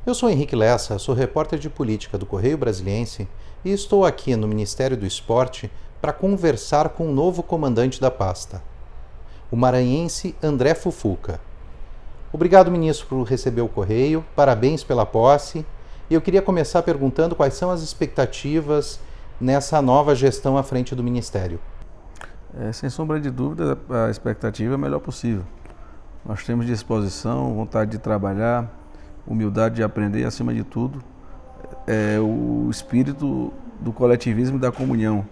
Eu sou Henrique Lessa, sou repórter de política do Correio Brasiliense e estou aqui no Ministério do Esporte para conversar com o novo comandante da pasta, o maranhense André Fufuca. Obrigado, ministro, por receber o Correio, parabéns pela posse. E eu queria começar perguntando quais são as expectativas nessa nova gestão à frente do Ministério. Sem sombra de dúvida, a expectativa é a melhor possível. Nós temos disposição, vontade de trabalhar, humildade de aprender e, acima de tudo, o espírito do coletivismo e da comunhão,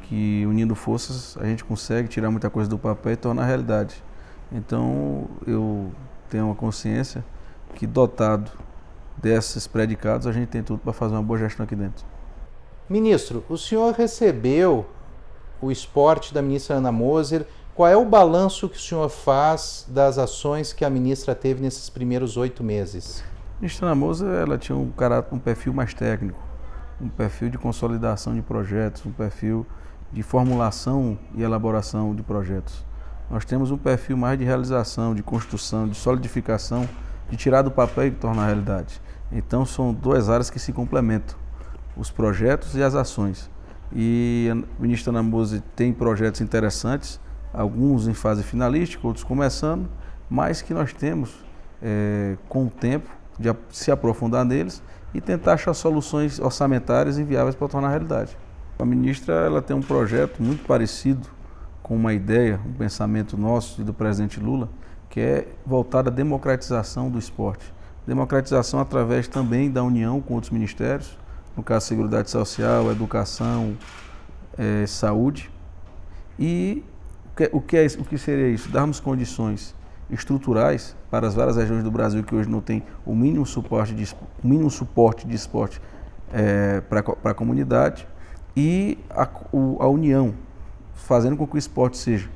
que unindo forças a gente consegue tirar muita coisa do papel e tornar realidade. Então eu tenho uma consciência que, dotado desses predicados, a gente tem tudo para fazer uma boa gestão aqui dentro. Ministro, o senhor recebeu o esporte da ministra Ana Moser. Qual é o balanço que o senhor faz das ações que a ministra teve nesses primeiros 8 meses? A ministra Ana Moser, ela tinha um perfil mais técnico, um perfil de consolidação de projetos, um perfil de formulação e elaboração de projetos. Nós temos um perfil mais de realização, de construção, de solidificação, de tirar do papel e tornar realidade. Então são duas áreas que se complementam, os projetos e as ações. E a ministra Ana Moser tem projetos interessantes, alguns em fase finalística, outros começando, mas que nós temos, com o tempo, de se aprofundar neles e tentar achar soluções orçamentárias e viáveis para tornar realidade. A ministra, ela tem um projeto muito parecido com uma ideia, um pensamento nosso e do presidente Lula, que é voltar à democratização do esporte. Democratização através também da união com outros ministérios, no caso Seguridade Social, Educação, Saúde. E o que seria isso? Darmos condições estruturais para as várias regiões do Brasil que hoje não tem o mínimo suporte de esporte para a comunidade, e a união, fazendo com que o esporte seja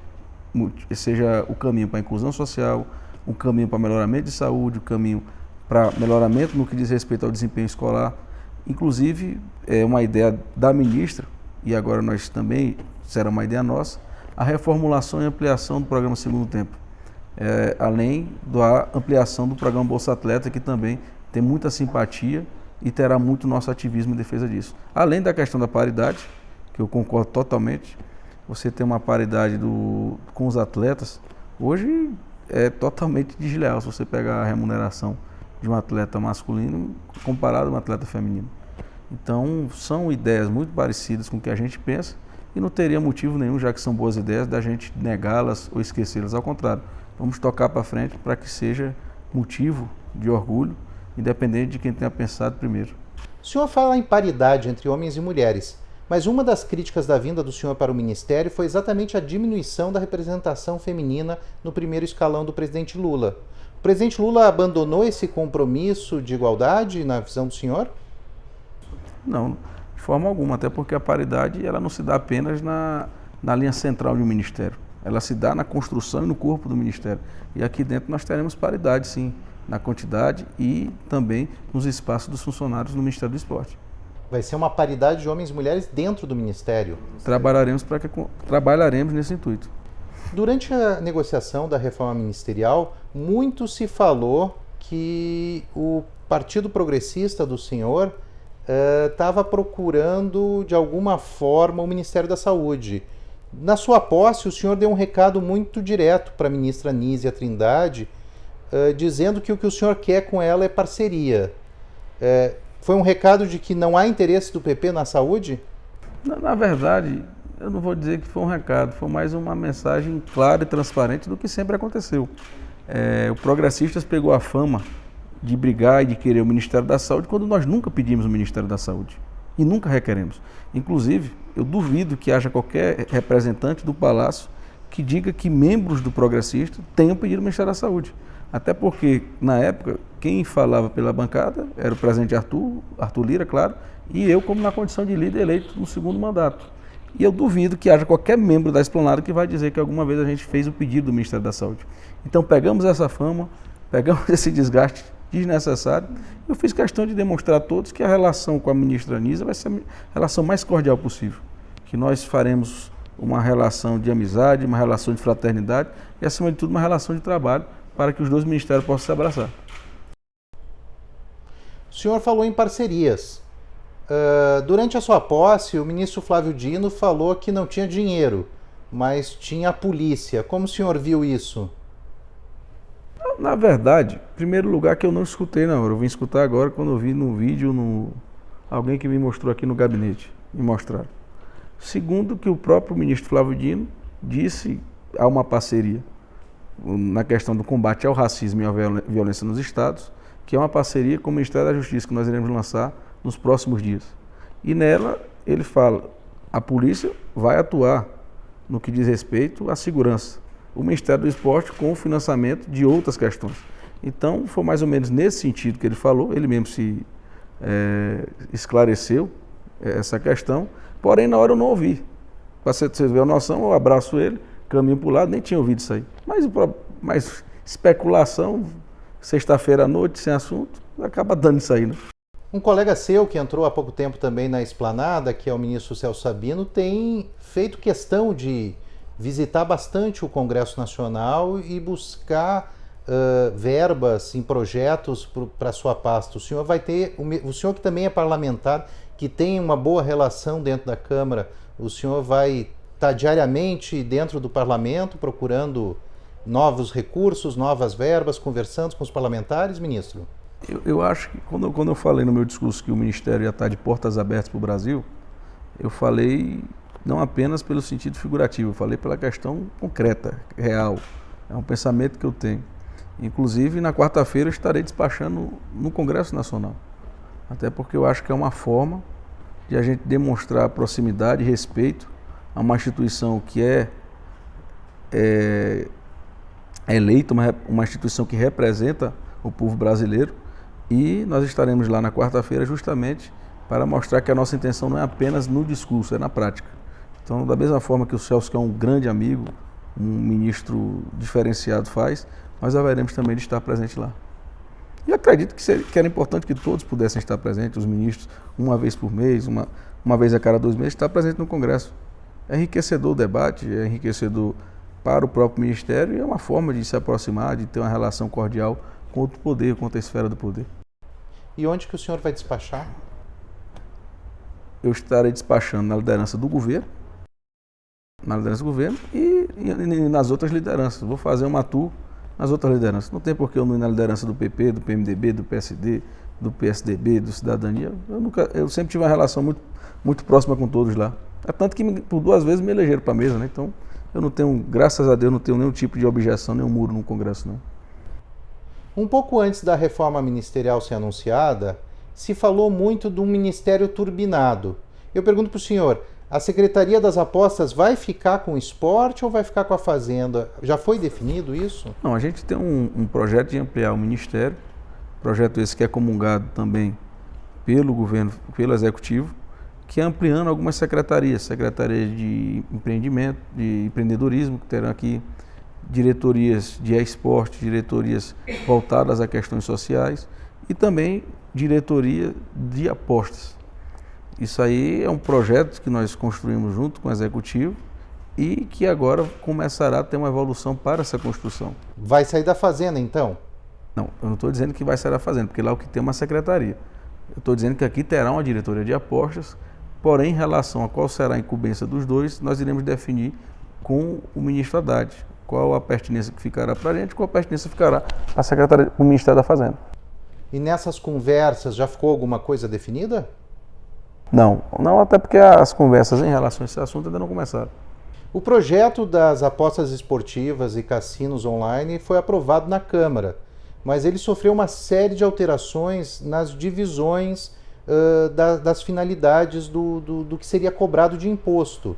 o caminho para a inclusão social, um caminho para melhoramento de saúde, um caminho para melhoramento no que diz respeito ao desempenho escolar. Inclusive, é uma ideia da ministra, e agora nós também, será uma ideia nossa, a reformulação e ampliação do programa Segundo Tempo. Além da ampliação do programa Bolsa Atleta, que também tem muita simpatia e terá muito nosso ativismo em defesa disso. Além da questão da paridade, que eu concordo totalmente, você tem uma paridade com os atletas, hoje é totalmente desleal se você pegar a remuneração de um atleta masculino comparado a um atleta feminino. Então, são ideias muito parecidas com o que a gente pensa e não teria motivo nenhum, já que são boas ideias, da gente negá-las ou esquecê-las. Ao contrário, vamos tocar para frente para que seja motivo de orgulho, independente de quem tenha pensado primeiro. O senhor fala em paridade entre homens e mulheres, mas uma das críticas da vinda do senhor para o Ministério foi exatamente a diminuição da representação feminina no primeiro escalão do presidente Lula. O presidente Lula abandonou esse compromisso de igualdade na visão do senhor? Não, de forma alguma, até porque a paridade ela não se dá apenas na linha central de um ministério. Ela se dá na construção e no corpo do ministério. E aqui dentro nós teremos paridade, sim, na quantidade e também nos espaços dos funcionários no Ministério do Esporte. Vai ser uma paridade de homens e mulheres dentro do Ministério? Trabalharemos nesse intuito. Durante a negociação da reforma ministerial, muito se falou que o Partido Progressista do senhor estava procurando, de alguma forma, o Ministério da Saúde. Na sua posse, o senhor deu um recado muito direto para a ministra Nízia Trindade, dizendo que o que o senhor quer com ela é parceria. Foi um recado de que não há interesse do PP na saúde? Na verdade, eu não vou dizer que foi um recado, foi mais uma mensagem clara e transparente do que sempre aconteceu. O Progressistas pegou a fama de brigar e de querer o Ministério da Saúde quando nós nunca pedimos o Ministério da Saúde e nunca requeremos. Inclusive, eu duvido que haja qualquer representante do Palácio que diga que membros do Progressista tenham pedido o Ministério da Saúde. Até porque, na época, quem falava pela bancada era o presidente Arthur Lira, claro, e eu como na condição de líder eleito no segundo mandato. E eu duvido que haja qualquer membro da Esplanada que vai dizer que alguma vez a gente fez o pedido do Ministério da Saúde. Então pegamos essa fama, pegamos esse desgaste desnecessário. Eu fiz questão de demonstrar a todos que a relação com a ministra Nízia vai ser a relação mais cordial possível. Que nós faremos uma relação de amizade, uma relação de fraternidade e, acima de tudo, uma relação de trabalho para que os dois ministérios possam se abraçar. senhor falou em parcerias. Durante a sua posse, o ministro Flávio Dino falou que não tinha dinheiro, mas tinha a polícia. Como o senhor viu isso? Na verdade, em primeiro lugar que eu não escutei na hora, eu vim escutar agora quando eu vi no vídeo, alguém que me mostrou aqui no gabinete, me mostraram. Segundo, que o próprio ministro Flávio Dino disse há uma parceria na questão do combate ao racismo e à violência nos estados, que é uma parceria com o Ministério da Justiça que nós iremos lançar nos próximos dias. E nela ele fala, a polícia vai atuar no que diz respeito à segurança. O Ministério do Esporte com o financiamento de outras questões. Então, foi mais ou menos nesse sentido que ele falou, ele mesmo se esclareceu essa questão, porém na hora eu não ouvi. Para você ver a noção, eu abraço ele, caminho para o lado, nem tinha ouvido isso aí. Mas especulação, sexta-feira à noite, sem assunto, acaba dando isso aí, né? Um colega seu que entrou há pouco tempo também na Esplanada, que é o ministro Celso Sabino, tem feito questão de visitar bastante o Congresso Nacional e buscar verbas em projetos para sua pasta. O senhor vai ter, o senhor que também é parlamentar, que tem uma boa relação dentro da Câmara, o senhor vai estar diariamente dentro do parlamento procurando novos recursos, novas verbas, conversando com os parlamentares, ministro? Eu acho que quando eu falei no meu discurso que o Ministério ia estar de portas abertas para o Brasil, eu falei não apenas pelo sentido figurativo, eu falei pela questão concreta, real. É um pensamento que eu tenho. Inclusive, na quarta-feira, eu estarei despachando no Congresso Nacional. Até porque eu acho que é uma forma de a gente demonstrar proximidade e respeito a uma instituição que é eleita, uma instituição que representa o povo brasileiro. E nós estaremos lá na quarta-feira justamente para mostrar que a nossa intenção não é apenas no discurso, é na prática. Então, da mesma forma que o Celso, que é um grande amigo, um ministro diferenciado faz, nós haveremos também de estar presente lá. E acredito que era importante que todos pudessem estar presentes, os ministros, uma vez por mês, uma vez a cada 2 meses, estar presente no Congresso. É enriquecedor o debate, é enriquecedor para o próprio Ministério e é uma forma de se aproximar, de ter uma relação cordial com outro poder, com outra esfera do poder. E onde que o senhor vai despachar? Eu estarei despachando na liderança do governo, e nas outras lideranças. Vou fazer uma tour nas outras lideranças. Não tem por que eu não ir na liderança do PP, do PMDB, do PSD, do PSDB, do Cidadania. Eu sempre tive uma relação muito, muito próxima com todos lá. É tanto que por 2 vezes me elegeram para a mesa, né? Então eu não tenho, graças a Deus, não tenho nenhum tipo de objeção, nenhum muro no Congresso, não. Um pouco antes da reforma ministerial ser anunciada, se falou muito de um ministério turbinado. Eu pergunto para o senhor, a Secretaria das Apostas vai ficar com o esporte ou vai ficar com a Fazenda? Já foi definido isso? Não, a gente tem um projeto de ampliar o Ministério, projeto esse que é comungado também pelo governo, pelo Executivo, que é ampliando algumas secretarias, secretarias de empreendimento, de empreendedorismo, que terão aqui diretorias de esporte, diretorias voltadas a questões sociais e também diretoria de apostas. Isso aí é um projeto que nós construímos junto com o Executivo e que agora começará a ter uma evolução para essa construção. Vai sair da Fazenda, então? Não, eu não estou dizendo que vai sair da Fazenda, porque lá é o que tem uma secretaria. Eu estou dizendo que aqui terá uma diretoria de apostas, porém, em relação a qual será a incumbência dos dois, nós iremos definir com o ministro Haddad. Qual a pertinência que ficará para a gente, qual a pertinência ficará à Secretaria, o Ministério da Fazenda. E nessas conversas já ficou alguma coisa definida? Não, até porque as conversas em relação a esse assunto ainda não começaram. O projeto das apostas esportivas e cassinos online foi aprovado na Câmara, mas ele sofreu uma série de alterações nas divisões das finalidades do que seria cobrado de imposto.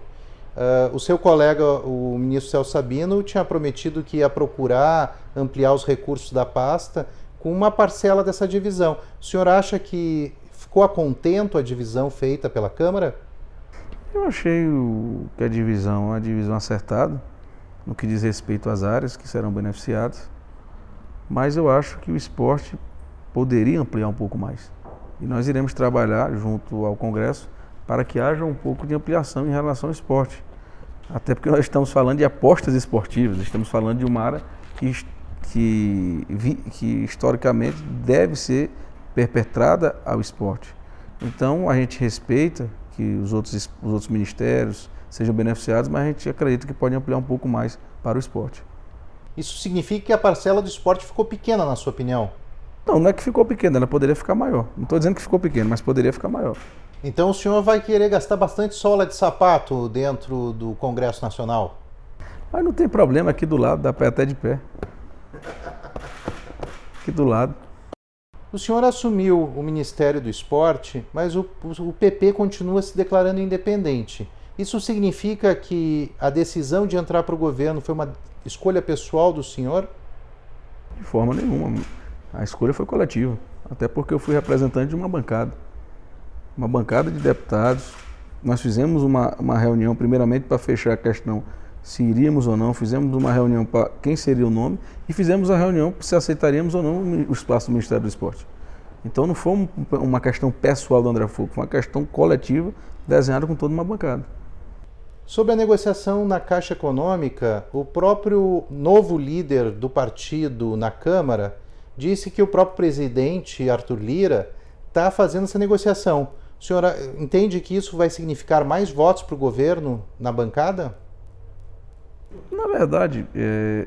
O seu colega, o ministro Celso Sabino, tinha prometido que ia procurar ampliar os recursos da pasta com uma parcela dessa divisão. O senhor acha que ficou a contento a divisão feita pela Câmara? Eu achei que a divisão é uma divisão acertada no que diz respeito às áreas que serão beneficiadas, mas eu acho que o esporte poderia ampliar um pouco mais. E nós iremos trabalhar junto ao Congresso para que haja um pouco de ampliação em relação ao esporte. Até porque nós estamos falando de apostas esportivas, estamos falando de uma área que historicamente deve ser perpetrada ao esporte. Então a gente respeita que os outros ministérios sejam beneficiados, mas a gente acredita que pode ampliar um pouco mais para o esporte. Isso significa que a parcela do esporte ficou pequena, na sua opinião? Não, não é que ficou pequena, ela poderia ficar maior. Não estou dizendo que ficou pequena, mas poderia ficar maior. Então o senhor vai querer gastar bastante sola de sapato dentro do Congresso Nacional? Mas não tem problema, aqui do lado, dá pé até de pé. Aqui do lado. O senhor assumiu o Ministério do Esporte, mas o PP continua se declarando independente. Isso significa que a decisão de entrar para o governo foi uma escolha pessoal do senhor? De forma nenhuma. A escolha foi coletiva. Até porque eu fui representante de uma bancada. Uma bancada de deputados. Nós fizemos uma reunião, primeiramente, para fechar a questão se iríamos ou não. Fizemos uma reunião para quem seria o nome e fizemos a reunião se aceitaríamos ou não o espaço do Ministério do Esporte. Então não foi uma questão pessoal do André Fulco, foi uma questão coletiva desenhada com toda uma bancada. Sobre a negociação na Caixa Econômica, o próprio novo líder do partido na Câmara disse que o próprio presidente, Arthur Lira, está fazendo essa negociação. O senhor entende que isso vai significar mais votos para o governo na bancada? Na verdade,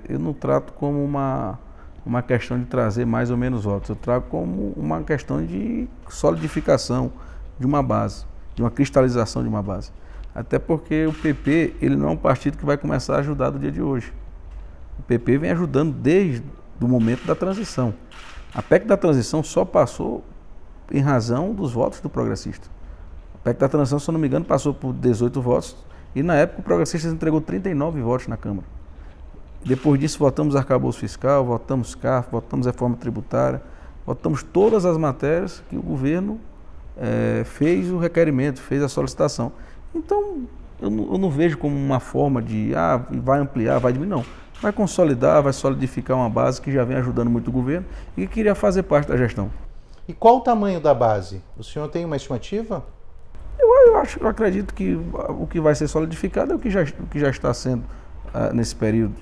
eu não trato como uma questão de trazer mais ou menos votos. Eu trago como uma questão de solidificação de uma base, de uma cristalização de uma base. Até porque o PP, ele não é um partido que vai começar a ajudar do dia de hoje. O PP vem ajudando desde o momento da transição. A PEC da transição só passou em razão dos votos do progressista. A PEC da transição, se eu não me engano, passou por 18 votos e na época o progressista entregou 39 votos na Câmara. Depois disso votamos arcabouço fiscal, votamos CARF, votamos reforma tributária, votamos todas as matérias que o governo fez o requerimento, fez a solicitação. Então, eu não vejo como uma forma de, vai ampliar, vai diminuir, não. Vai consolidar, vai solidificar uma base que já vem ajudando muito o governo e que queria fazer parte da gestão. E qual o tamanho da base? O senhor tem uma estimativa? Eu acredito que o que vai ser solidificado é o que já está sendo nesse período,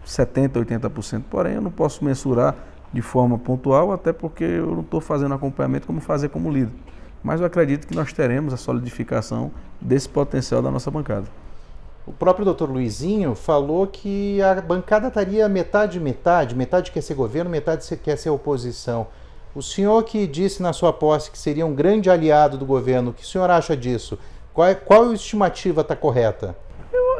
70%, 80%. Porém, eu não posso mensurar de forma pontual, até porque eu não estou fazendo acompanhamento como fazer como líder. Mas eu acredito que nós teremos a solidificação desse potencial da nossa bancada. O próprio doutor Luizinho falou que a bancada estaria metade quer ser governo, metade quer ser oposição. O senhor que disse na sua posse que seria um grande aliado do governo, o que o senhor acha disso? Qual estimativa está correta?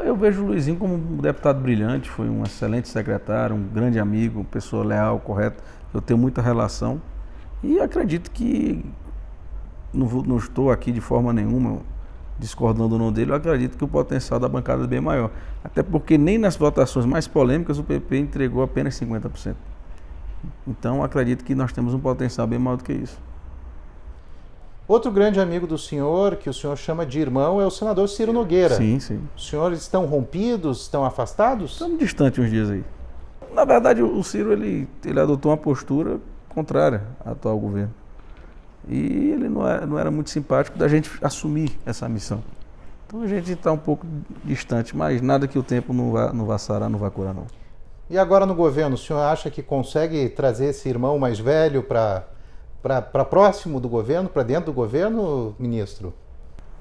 Eu vejo o Luizinho como um deputado brilhante, foi um excelente secretário, um grande amigo, uma pessoa leal, correta. Eu tenho muita relação e acredito que, não estou aqui de forma nenhuma discordando ou não dele, eu acredito que o potencial da bancada é bem maior. Até porque nem nas votações mais polêmicas o PP entregou apenas 50%. Então acredito que nós temos um potencial bem maior do que isso. Outro grande amigo do senhor, que o senhor chama de irmão, é o senador Ciro Nogueira. Sim, sim. Os senhores estão rompidos, estão afastados? Estamos distantes uns dias aí. Na verdade, o Ciro ele adotou uma postura contrária ao atual governo. E ele não era muito simpático da gente assumir essa missão. Então a gente está um pouco distante, mas nada que o tempo não vá sarar, não vá curar, não. E agora no governo, o senhor acha que consegue trazer esse irmão mais velho para próximo do governo, para dentro do governo, ministro?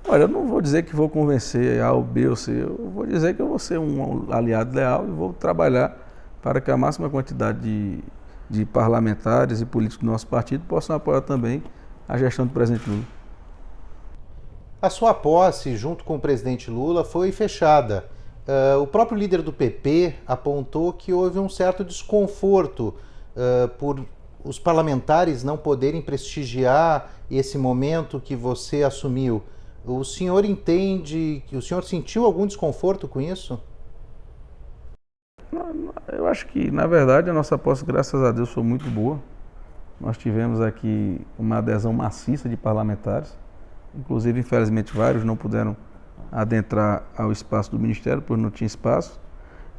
Olha, eu não vou dizer que vou convencer A ou B ou C, eu vou dizer que eu vou ser um aliado leal e vou trabalhar para que a máxima quantidade de parlamentares e políticos do nosso partido possam apoiar também a gestão do presidente Lula. A sua posse, junto com o presidente Lula, foi fechada. O próprio líder do PP apontou que houve um certo desconforto por os parlamentares não poderem prestigiar esse momento que você assumiu. O senhor entende, o senhor sentiu algum desconforto com isso? Eu acho que, na verdade, a nossa posse, graças a Deus, foi muito boa. Nós tivemos aqui uma adesão maciça de parlamentares. Inclusive, infelizmente, vários não puderam adentrar ao espaço do Ministério, pois não tinha espaço.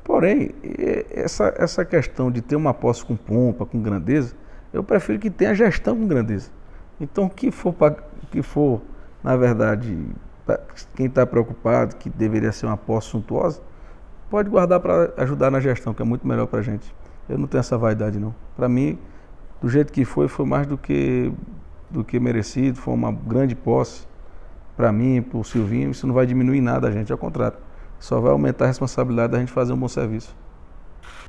Porém, essa questão de ter uma posse com pompa, com grandeza, eu prefiro que tenha gestão com grandeza. Então, o que for, na verdade, quem está preocupado, que deveria ser uma posse suntuosa, pode guardar para ajudar na gestão, que é muito melhor para a gente. Eu não tenho essa vaidade, não. Para mim, do jeito que foi mais do que do que merecido, foi uma grande posse para mim, para o Silvinho. Isso não vai diminuir nada a gente, ao contrário, só vai aumentar a responsabilidade da gente fazer um bom serviço.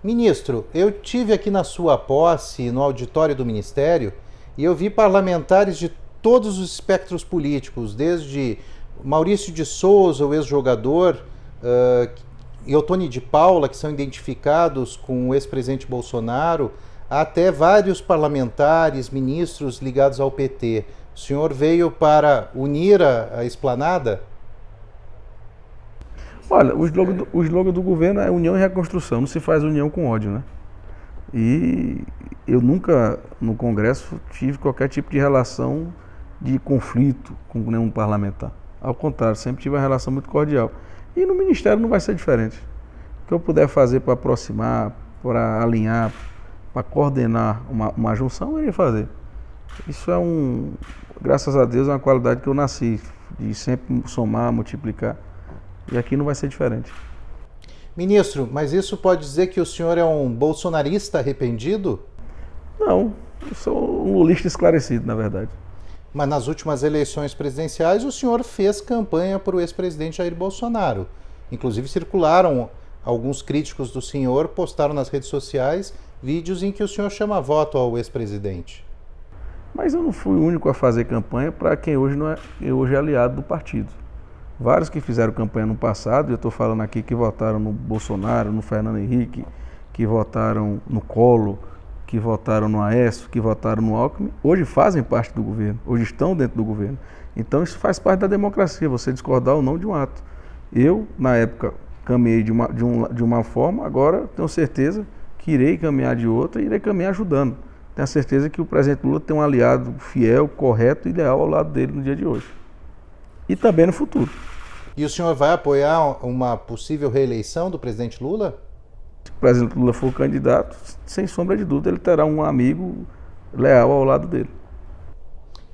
Ministro, eu tive aqui na sua posse, no auditório do Ministério, e eu vi parlamentares de todos os espectros políticos, desde Maurício de Souza, o ex-jogador, e Ottoni de Paula, que são identificados com o ex-presidente Bolsonaro, até vários parlamentares, ministros ligados ao PT. O senhor veio para unir a esplanada? Olha, o slogan do governo é união e reconstrução, não se faz união com ódio, né? E eu nunca, no Congresso, tive qualquer tipo de relação de conflito com nenhum parlamentar. Ao contrário, sempre tive uma relação muito cordial. E no Ministério não vai ser diferente. O que eu puder fazer para aproximar, para alinhar, para coordenar uma junção, eu irei fazer. Isso é graças a Deus, é uma qualidade que eu nasci, de sempre somar, multiplicar. E aqui não vai ser diferente. Ministro, mas isso pode dizer que o senhor é um bolsonarista arrependido? Não, eu sou um lulista esclarecido, na verdade. Mas nas últimas eleições presidenciais o senhor fez campanha para o ex-presidente Jair Bolsonaro. Inclusive circularam alguns críticos do senhor, postaram nas redes sociais vídeos em que o senhor chama voto ao ex-presidente. Mas eu não fui o único a fazer campanha para quem hoje é aliado do partido. Vários que fizeram campanha no passado, e eu estou falando aqui que votaram no Bolsonaro, no Fernando Henrique, que votaram no Collor, que votaram no Aécio, que votaram no Alckmin, hoje fazem parte do governo, hoje estão dentro do governo. Então isso faz parte da democracia, você discordar ou não de um ato. Eu, na época, caminhei de uma forma, agora tenho certeza que irei caminhar de outra e irei caminhar ajudando. Tenho certeza que o presidente Lula tem um aliado fiel, correto e leal ao lado dele no dia de hoje. E também no futuro. E o senhor vai apoiar uma possível reeleição do presidente Lula? Se o presidente Lula for candidato, sem sombra de dúvida, ele terá um amigo leal ao lado dele.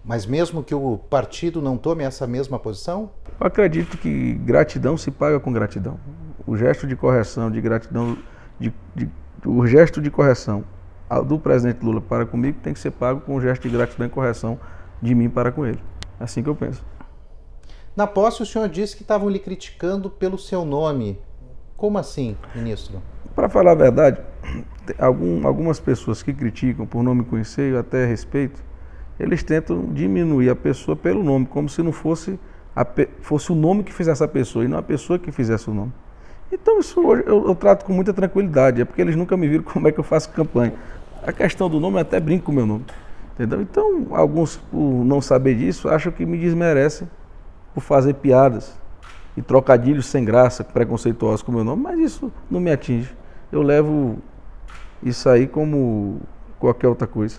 Mas mesmo que o partido não tome essa mesma posição? Eu acredito que gratidão se paga com gratidão. O gesto de correção, de gratidão, o gesto de correção do presidente Lula para comigo tem que ser pago com o gesto de gratidão e correção de mim para com ele. É assim que eu penso. Na posse, o senhor disse que estavam lhe criticando pelo seu nome. Como assim, ministro? Para falar a verdade, algumas pessoas que criticam por não me conhecer, eu até respeito, eles tentam diminuir a pessoa pelo nome, como se não fosse o nome que fizesse a pessoa e não a pessoa que fizesse o nome. Então isso hoje eu trato com muita tranquilidade, é porque eles nunca me viram como é que eu faço campanha. A questão do nome, eu até brinco com o meu nome, entendeu? Então, alguns, por não saber disso, acham que me desmerecem por fazer piadas e trocadilhos sem graça, preconceituosos com o meu nome, mas isso não me atinge. Eu levo isso aí como qualquer outra coisa.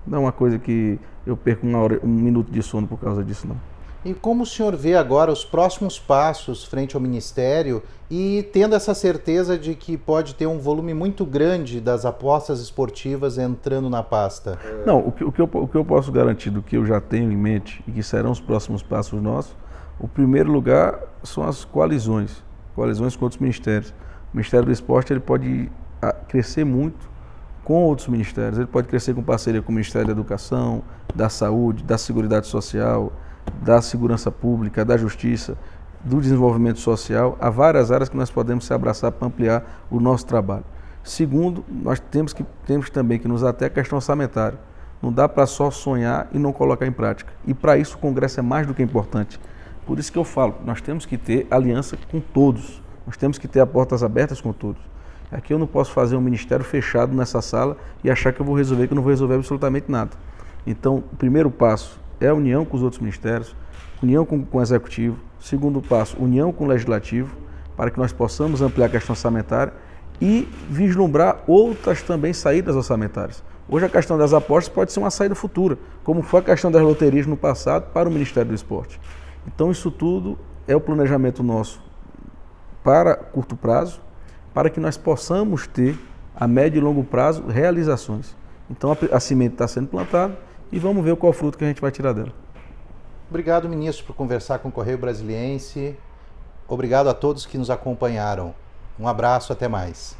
Não é uma coisa que eu perco um minuto de sono por causa disso, não. E como o senhor vê agora os próximos passos frente ao Ministério e tendo essa certeza de que pode ter um volume muito grande das apostas esportivas entrando na pasta? Não, o que eu posso garantir do que eu já tenho em mente e que serão os próximos passos nossos, o primeiro lugar são as coalizões com outros ministérios. O Ministério do Esporte ele pode crescer muito com outros ministérios, ele pode crescer com parceria com o Ministério da Educação, da Saúde, da Seguridade Social, da Segurança Pública, da Justiça, do Desenvolvimento Social. Há várias áreas que nós podemos se abraçar para ampliar o nosso trabalho. Segundo, nós temos também que nos ater à questão orçamentária. Não dá para só sonhar e não colocar em prática. E para isso o Congresso é mais do que importante. Por isso que eu falo, nós temos que ter aliança com todos, nós temos que ter as portas abertas com todos. Aqui eu não posso fazer um ministério fechado nessa sala e achar que eu vou resolver, que eu não vou resolver absolutamente nada. Então, o primeiro passo é a união com os outros ministérios, união com o Executivo. Segundo passo, união com o Legislativo, para que nós possamos ampliar a questão orçamentária e vislumbrar outras também saídas orçamentárias. Hoje a questão das apostas pode ser uma saída futura, como foi a questão das loterias no passado para o Ministério do Esporte. Então isso tudo é o planejamento nosso para curto prazo, para que nós possamos ter a médio e longo prazo realizações. Então a semente está sendo plantada e vamos ver qual fruto que a gente vai tirar dela. Obrigado, ministro, por conversar com o Correio Brasiliense. Obrigado a todos que nos acompanharam. Um abraço, até mais.